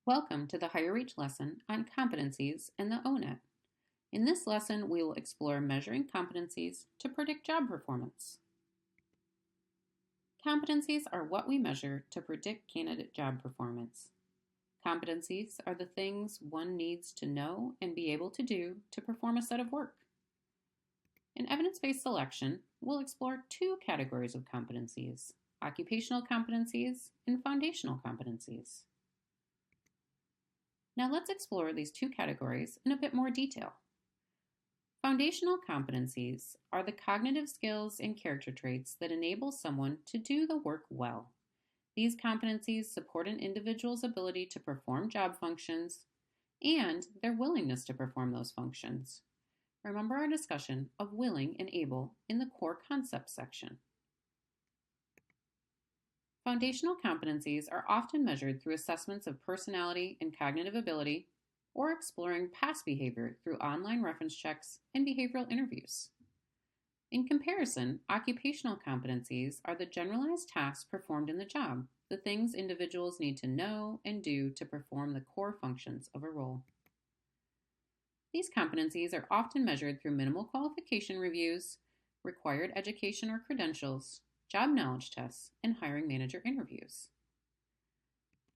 Welcome to the Higher Reach lesson on competencies and the ONET. In this lesson, we will explore measuring competencies to predict job performance. Competencies are what we measure to predict candidate job performance. Competencies are the things one needs to know and be able to do to perform a set of work. In evidence-based selection, we'll explore two categories of competencies: occupational competencies and foundational competencies. Now let's explore these two categories in a bit more detail. Foundational competencies are the cognitive skills and character traits that enable someone to do the work well. These competencies support an individual's ability to perform job functions and their willingness to perform those functions. Remember our discussion of willing and able in the core concepts section. Foundational competencies are often measured through assessments of personality and cognitive ability, or exploring past behavior through online reference checks and behavioral interviews. In comparison, occupational competencies are the generalized tasks performed in the job, the things individuals need to know and do to perform the core functions of a role. These competencies are often measured through minimal qualification reviews, required education or credentials, job knowledge tests, and hiring manager interviews.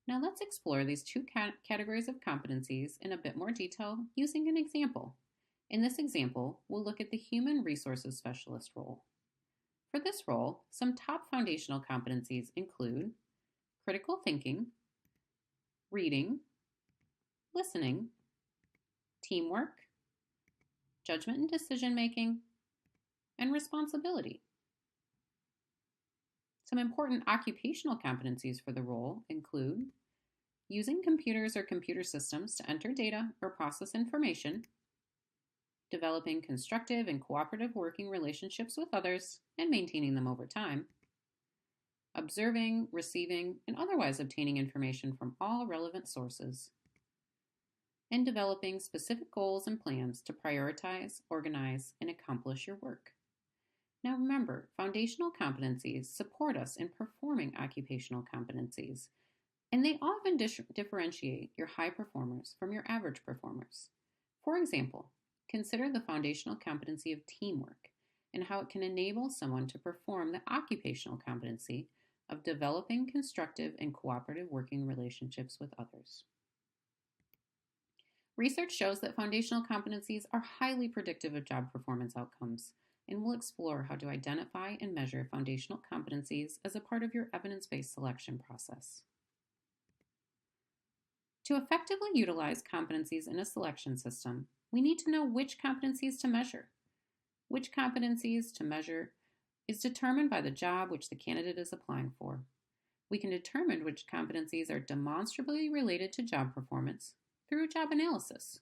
Now let's explore these two categories of competencies in a bit more detail using an example. In this example, we'll look at the Human Resources Specialist role. For this role, some top foundational competencies include critical thinking, reading, listening, teamwork, judgment and decision making, and responsibility. Some important occupational competencies for the role include using computers or computer systems to enter data or process information, developing constructive and cooperative working relationships with others and maintaining them over time, observing, receiving, and otherwise obtaining information from all relevant sources, and developing specific goals and plans to prioritize, organize, and accomplish your work. Now remember, foundational competencies support us in performing occupational competencies, and they often differentiate your high performers from your average performers. For example, consider the foundational competency of teamwork and how it can enable someone to perform the occupational competency of developing constructive and cooperative working relationships with others. Research shows that foundational competencies are highly predictive of job performance outcomes, and we'll explore how to identify and measure foundational competencies as a part of your evidence-based selection process. To effectively utilize competencies in a selection system, we need to know which competencies to measure. Which competencies to measure is determined by the job which the candidate is applying for. We can determine which competencies are demonstrably related to job performance through job analysis.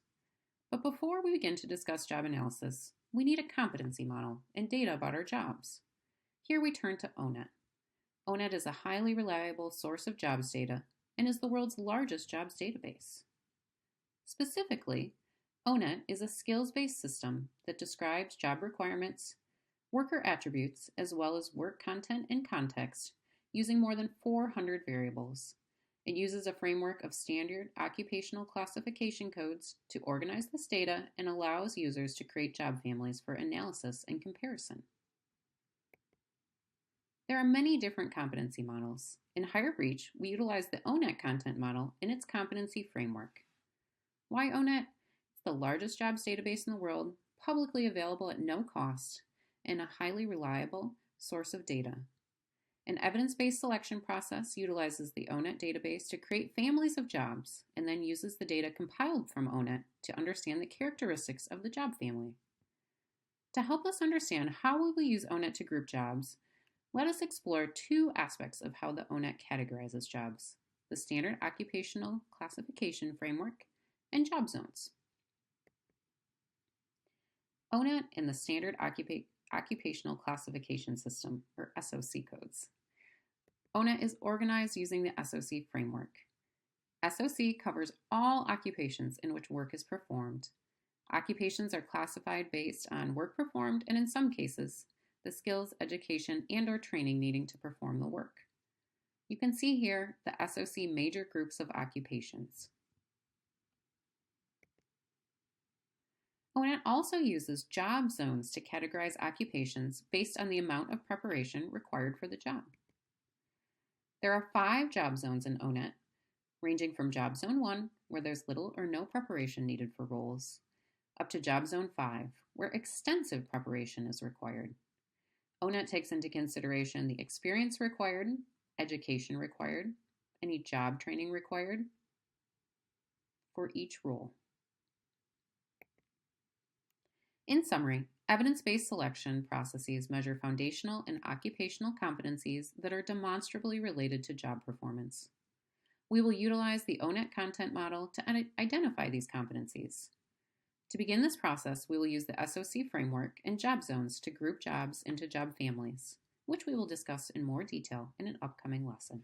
But before we begin to discuss job analysis, we need a competency model and data about our jobs. Here we turn to ONET. ONET is a highly reliable source of jobs data and is the world's largest jobs database. Specifically, ONET is a skills-based system that describes job requirements, worker attributes, as well as work content and context using more than 400 variables. It uses a framework of standard occupational classification codes to organize this data and allows users to create job families for analysis and comparison. There are many different competency models. In Higher Reach, we utilize the ONET content model in its competency framework. Why ONET? It's the largest jobs database in the world, publicly available at no cost, and a highly reliable source of data. An evidence-based selection process utilizes the ONET database to create families of jobs and then uses the data compiled from ONET to understand the characteristics of the job family. To help us understand how we will use ONET to group jobs, let us explore two aspects of how the ONET categorizes jobs: the Standard Occupational Classification Framework and job zones. ONET and the Standard Occupational Classification System, or SOC codes. ONET is organized using the SOC framework. SOC covers all occupations in which work is performed. Occupations are classified based on work performed and, in some cases, the skills, education, and/or training needing to perform the work. You can see here the SOC major groups of occupations: ONET also uses job zones to categorize occupations based on the amount of preparation required for the job. There are 5 job zones in ONET, ranging from Job Zone 1, where there's little or no preparation needed for roles, up to Job Zone 5, where extensive preparation is required. ONET takes into consideration the experience required, education required, any job training required for each role. In summary, evidence-based selection processes measure foundational and occupational competencies that are demonstrably related to job performance. We will utilize the ONET content model to identify these competencies. To begin this process, we will use the SOC framework and job zones to group jobs into job families, which we will discuss in more detail in an upcoming lesson.